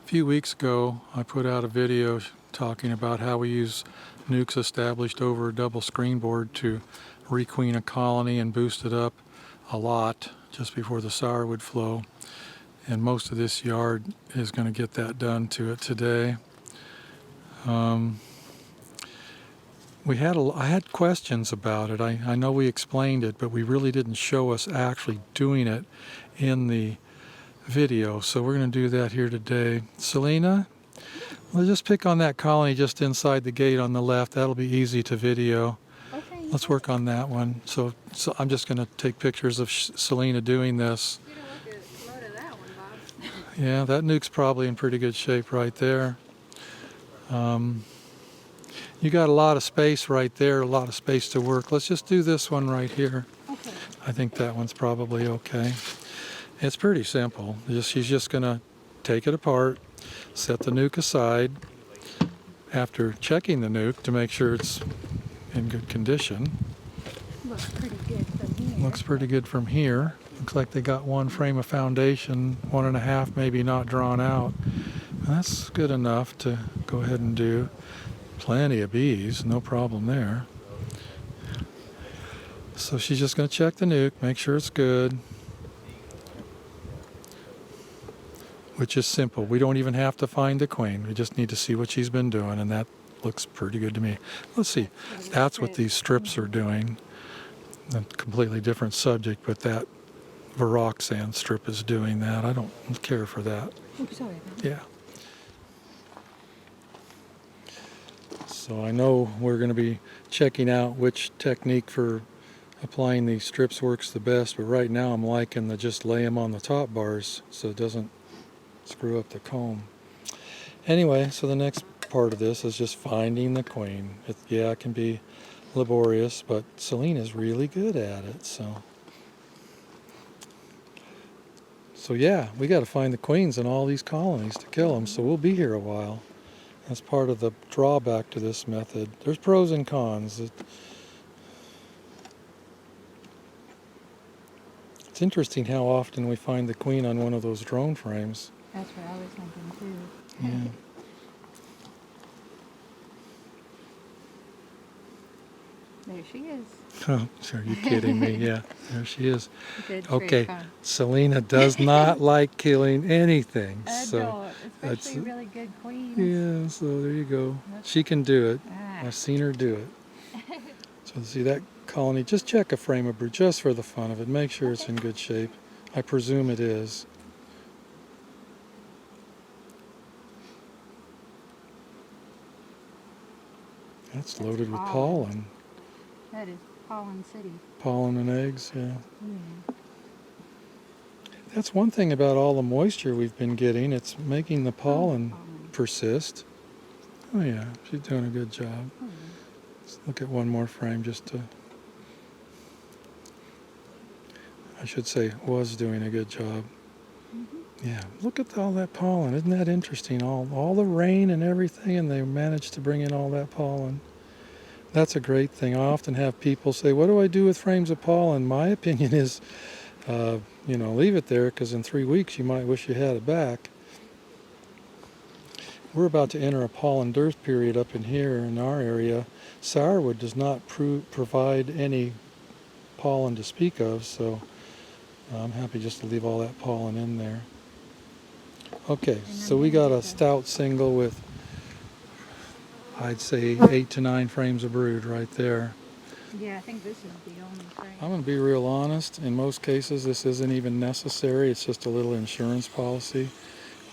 A few weeks ago, I put out a video talking about how we use Nucs established over a double screen board to requeen a colony and boost it up a lot just before the sourwood flow. And most of this yard is going to get that done to it today. I had questions about it. I know we explained it, but we really didn't show us actually doing it in the video. So we're going to do that here today. Selena, we'll just pick on that colony just inside the gate on the left. That'll be easy to video. Okay. Let's work on that one. So I'm just going to take pictures of Selena doing this. You don't look at the load of that one, Bob. Yeah, that nuke's probably in pretty good shape right there. You got a lot of space right there, a lot of space to work. Let's just do this one right here. Okay. I think that one's probably okay. It's pretty simple. She's just going to take it apart, set the nuke aside after checking the nuke to make sure it's in good condition. Looks pretty good from here. Looks pretty good from here. Looks like they got one frame of foundation, 1.5 maybe not drawn out. That's good enough to go ahead and do. Plenty of bees, no problem there. So she's just going to check the nuke, make sure it's good. Which is simple. We don't even have to find the queen. We just need to see what she's been doing, and that looks pretty good to me. Let's see. That's what these strips are doing. A completely different subject, but that Viroxan strip is doing that. I don't care for that. Oh, sorry. Yeah. So I know we're going to be checking out which technique for applying these strips works the best, but right now I'm liking to just lay them on the top bars so it doesn't screw up the comb. Anyway, so the next part of this is just finding the queen. It can be laborious, but Selena's really good at it. So yeah, we got to find the queens in all these colonies to kill them, so we'll be here a while. That's part of the drawback to this method. There's pros and cons. It's interesting how often we find the queen on one of those drone frames. That's what I was thinking too. Yeah. There she is. Oh, are you kidding me? Yeah, there she is. Good Okay, trick, huh? Selena does not like killing anything. I So don't, especially really good queens. yeah, so there you go. She can do it. Ah. I've seen her do it. So see that colony, just check a frame of brood just for the fun of it. Make sure it's in good shape. I presume it is. That's loaded with pollen. That is Pollen City. Pollen and eggs, yeah. Yeah. That's one thing about all the moisture we've been getting. It's making the pollen persist. Oh yeah, she's doing a good job. Let's look at one more frame just to... I should say was doing a good job. Yeah, look at all that pollen. Isn't that interesting? All the rain and everything, and they managed to bring in all that pollen. That's a great thing. I often have people say, what do I do with frames of pollen? My opinion is, leave it there, because in 3 weeks you might wish you had it back. We're about to enter a pollen dearth period up in here in our area. Sourwood does not provide any pollen to speak of, so I'm happy just to leave all that pollen in there. Okay, so we got a stout single with, I'd say, 8 to 9 frames of brood right there. Yeah, I think this is the only frame. I'm going to be real honest. In most cases, this isn't even necessary. It's just a little insurance policy.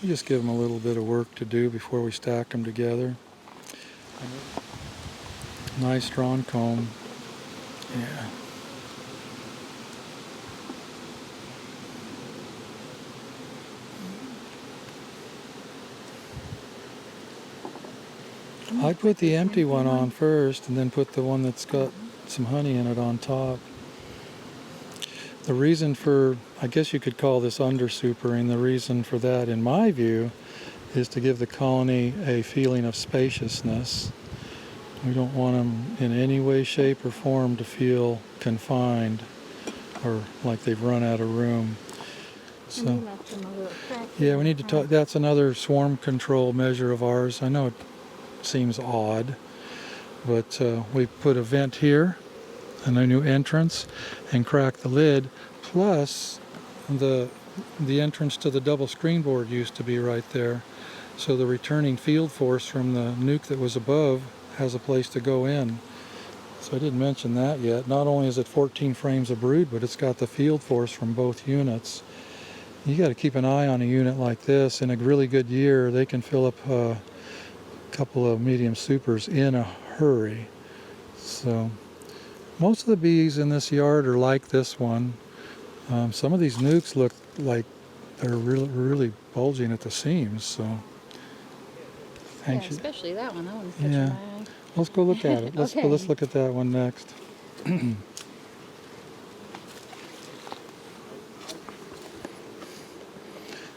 We just give them a little bit of work to do before we stack them together. Nice drawn comb. Yeah. I put the empty one on first and then put the one that's got some honey in it on top. The reason for, I guess you could call this undersupering, the reason for that in my view is to give the colony a feeling of spaciousness. We don't want them in any way, shape, or form to feel confined or like they've run out of room. So, Yeah, we need to talk. That's another swarm control measure of ours. I know it seems odd, but we put a vent here and a new entrance and cracked the lid. Plus, the entrance to the double screen board used to be right there. So the returning field force from the nuke that was above has a place to go in. So I didn't mention that yet. Not only is it 14 frames of brood, but it's got the field force from both units. You got to keep an eye on a unit like this. In a really good year, they can fill up a couple of medium supers in a hurry. So most of the bees in this yard are like this one. Some of these nukes look like they're really bulging at the seams. So Yeah, especially that one. That one's catching yeah. my eye. Let's go look at it. Okay. Let's look at that one next.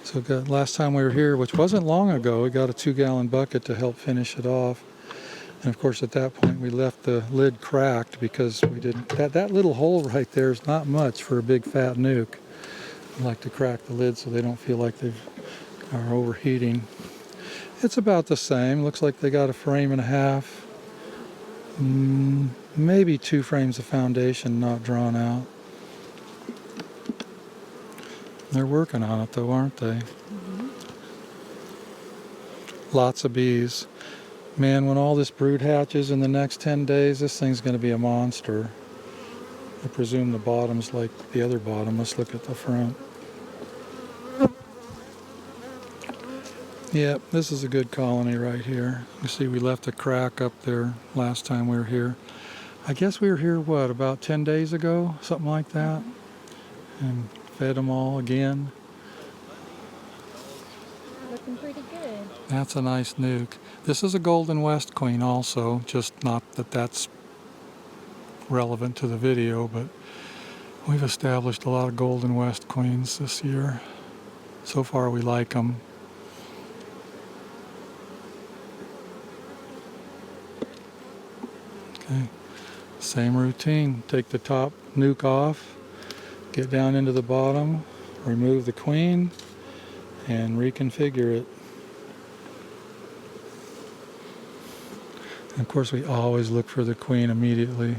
So last time we were here, which wasn't long ago, we got a 2-gallon bucket to help finish it off. And of course at that point we left the lid cracked because we didn't, that little hole right there is not much for a big fat nuke. I like to crack the lid so they don't feel like they are overheating. It's about the same. Looks like they got a frame and a half. Maybe 2 frames of foundation not drawn out. They're working on it though, aren't they? Mm-hmm. Lots of bees. Man, when all this brood hatches in the next 10 days, this thing's going to be a monster. I presume the bottom's like the other bottom. Let's look at the front. Yep, this is a good colony right here. You see we left a crack up there last time we were here. I guess we were here, what, about 10 days ago? Something like that. And fed them all again. Looking pretty good. That's a nice nuke. This is a Golden West Queen also, just not that that's relevant to the video, but we've established a lot of Golden West Queens this year. So far we like them. Okay, same routine. Take the top nuke off, get down into the bottom, remove the queen, and reconfigure it. And of course we always look for the queen immediately.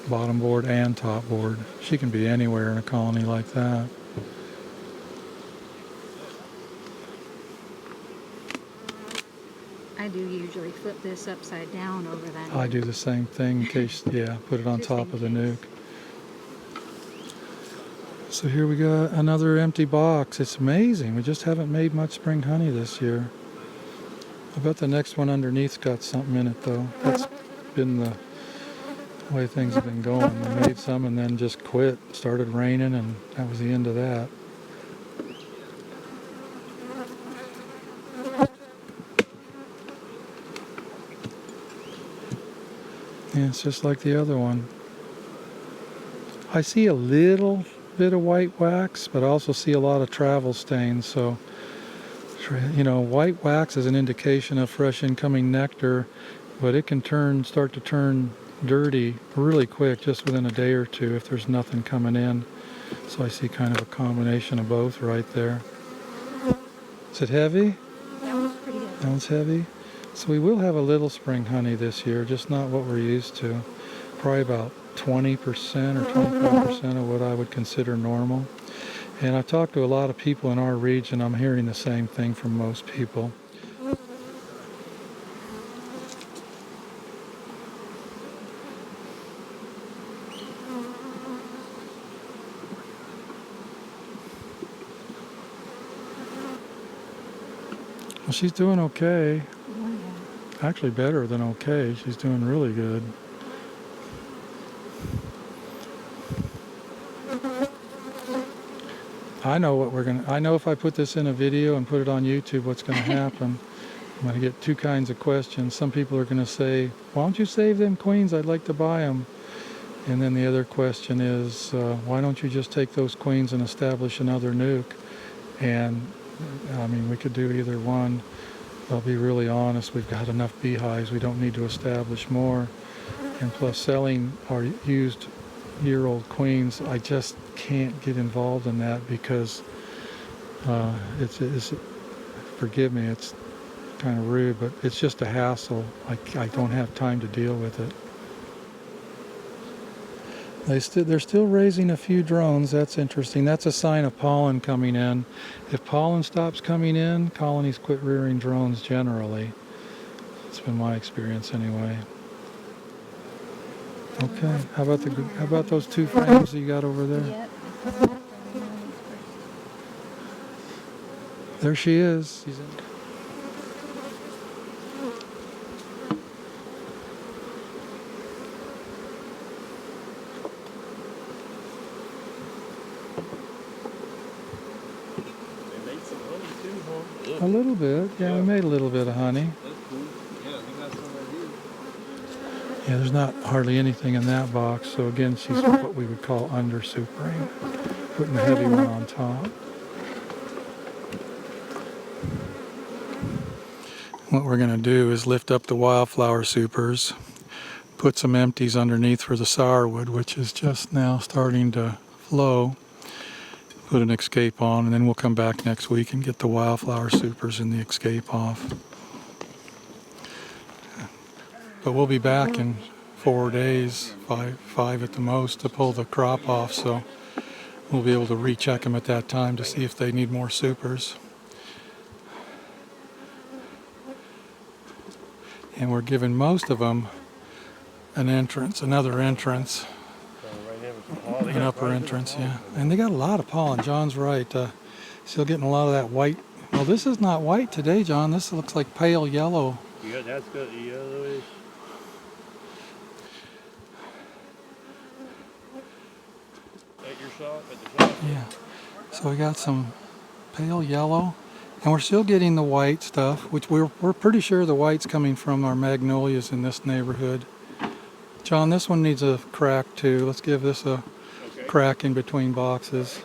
Bottom board and top board. She can be anywhere in a colony like that. I do usually flip this upside down over that. I do the same thing in case, yeah, put it on Just top in of the case. nuke. So here we got another empty box. It's amazing. We just haven't made much spring honey this year. I bet the next one underneath's got something in it though. That's been the way things have been going. We made some and then just quit. Started raining and that was the end of that. Yeah, it's just like the other one. I see a little bit of white wax, but I also see a lot of travel stains. So, you know, white wax is an indication of fresh incoming nectar, but it can start to turn dirty really quick, just within a day or two if there's nothing coming in. So I see kind of a combination of both right there. Is it heavy? That was pretty good. That one's heavy. So we will have a little spring honey this year, just not what we're used to. Probably about 20% or 25% of what I would consider normal. And I've talked to a lot of people in our region. I'm hearing the same thing from most people. Well, she's doing okay. Oh, yeah. Actually better than okay. She's doing really good. I know if I put this in a video and put it on YouTube, what's gonna happen. I'm gonna get 2 kinds of questions. Some people are gonna say, why don't you save them queens? I'd like to buy them. And then the other question is, why don't you just take those queens and establish another nuke? And I mean, we could do either one. I'll be really honest, we've got enough beehives, we don't need to establish more. And plus selling our used year-old queens, I just can't get involved in that because It's forgive me, it's kind of rude, but it's just a hassle. I don't have time to deal with it. They're still raising a few drones. That's interesting. That's a sign of pollen coming in. If pollen stops coming in, colonies quit rearing drones generally. It's been my experience anyway. Okay, how about those 2 frames that you got over there? Yep. There she is. She's in. A little bit, yeah, we made a little bit of honey. That's cool. Yeah, you got some right here. Yeah, there's not hardly anything in that box, so again, she's what we would call under supering, putting the heavy one on top. What we're going to do is lift up the wildflower supers, put some empties underneath for the sourwood, which is just now starting to flow. Put an escape on, and then we'll come back next week and get the wildflower supers and the escape off. But we'll be back in 4 days, five at the most, to pull the crop off, so we'll be able to recheck them at that time to see if they need more supers. And we're giving most of them another entrance. An upper entrance, yeah. And they got a lot of pollen. John's right. Still getting a lot of that white. Well, this is not white today, John. This looks like pale yellow. Yeah, that's got the yellowish. At your shop? At the shop? Yeah. So we got some pale yellow. And we're still getting the white stuff, which we're pretty sure the white's coming from our magnolias in this neighborhood. John, this one needs a crack too. Let's give this a crack in between boxes.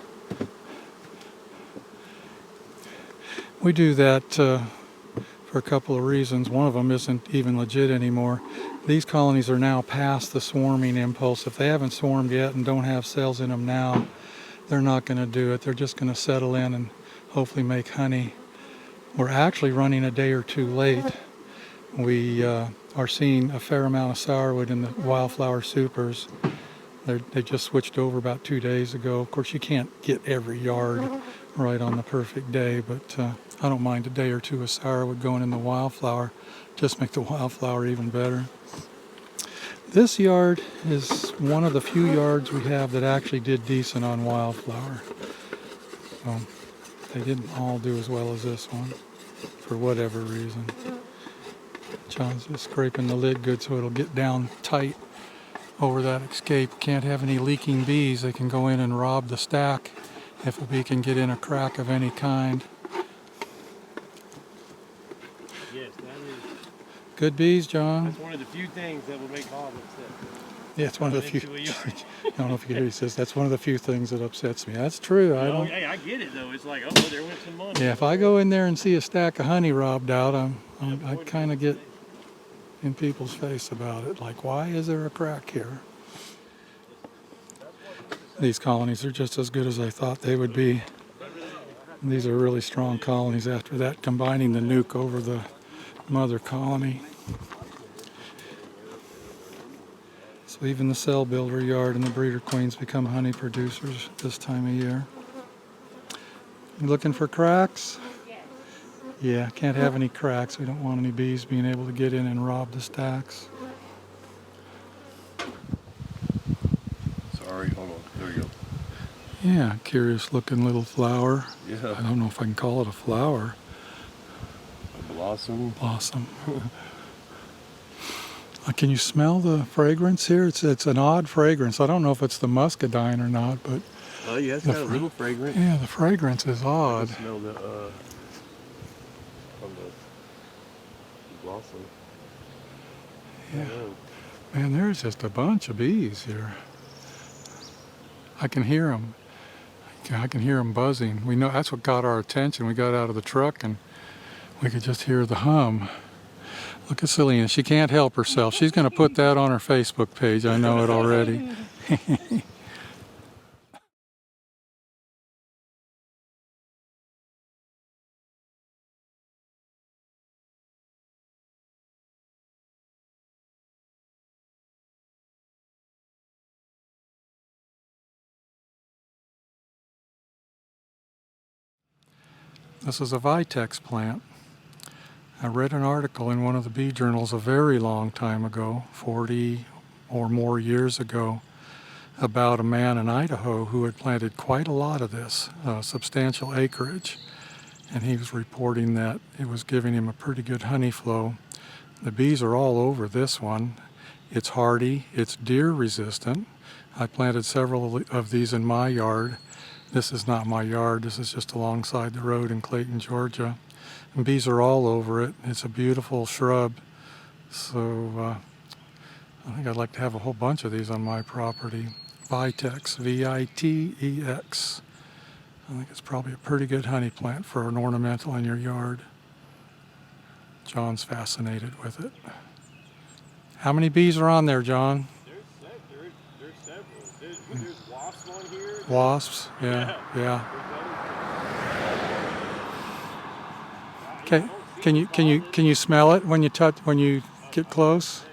We do that for a couple of reasons. One of them isn't even legit anymore. These colonies are now past the swarming impulse. If they haven't swarmed yet and don't have cells in them now, they're not going to do it. They're just going to settle in and hopefully make honey. We're actually running a day or 2 late. We are seeing a fair amount of sourwood in the wildflower supers. They just switched over about 2 days ago. Of course, you can't get every yard right on the perfect day, but I don't mind a day or 2 of sourwood going in the wildflower. Just make the wildflower even better. This yard is one of the few yards we have that actually did decent on wildflower. They didn't all do as well as this one, for whatever reason. John's just scraping the lid good so it'll get down tight over that escape. Can't have any leaking bees. They can go in and rob the stack if a bee can get in a crack of any kind. Yes, that is. Good bees, John. That's one of the few things that will make Bob upset. Yeah, it's one of the few. I don't know if you can hear. He says that's one of the few things that upsets me. That's true. Hey, I get it though. It's like, oh, there went some money. Yeah, if I go in there and see a stack of honey robbed out, I kind of get in people's face about it. Like, why is there a crack here? These colonies are just as good as I thought they would be. These are really strong colonies after that, combining the nuke over the mother colony. So even the cell builder yard and the breeder queens become honey producers this time of year. You looking for cracks? Yeah, can't have any cracks. We don't want any bees being able to get in and rob the stacks. Sorry, hold on. There we go. Yeah, curious looking little flower. Yeah. I don't know if I can call it a flower. A blossom. Blossom. Can you smell the fragrance here? It's an odd fragrance. I don't know if it's the muscadine or not, but Oh yeah, it's got a little fragrance. yeah, the fragrance is odd. I can smell the from the blossom. Yeah. Man, there's just a bunch of bees here. I can hear them. I can hear them buzzing. We know that's what got our attention. We got out of the truck and we could just hear the hum. Look at Selena. She can't help herself. She's going to put that on her Facebook page. I know it already. This is a Vitex plant. I read an article in one of the bee journals a very long time ago, 40 or more years ago, about a man in Idaho who had planted quite a lot of this, substantial acreage. And he was reporting that it was giving him a pretty good honey flow. The bees are all over this one. It's hardy, it's deer resistant. I planted several of these in my yard. This is not my yard, this is just alongside the road in Clayton, Georgia. And bees are all over it. It's a beautiful shrub. So I think I'd like to have a whole bunch of these on my property. Vitex, V-I-T-E-X. I think it's probably a pretty good honey plant for an ornamental in your yard. John's fascinated with it. How many bees are on there, John? There's several. There's wasps on here. Wasps, yeah. Okay, can you smell it when you get close?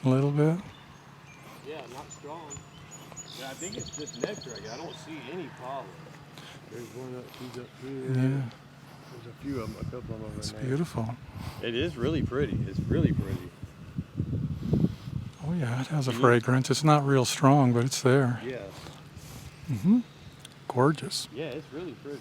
A little bit. Yeah, not strong. Yeah, I think it's just nectar. I don't see any pollen. There's one up here. Yeah. There's a few of them, a couple of them over It's there. beautiful. It is really pretty. It's really pretty. Oh yeah, it has a fragrance. It's not real strong, but it's there. Yeah. Gorgeous. Yeah, it's really pretty.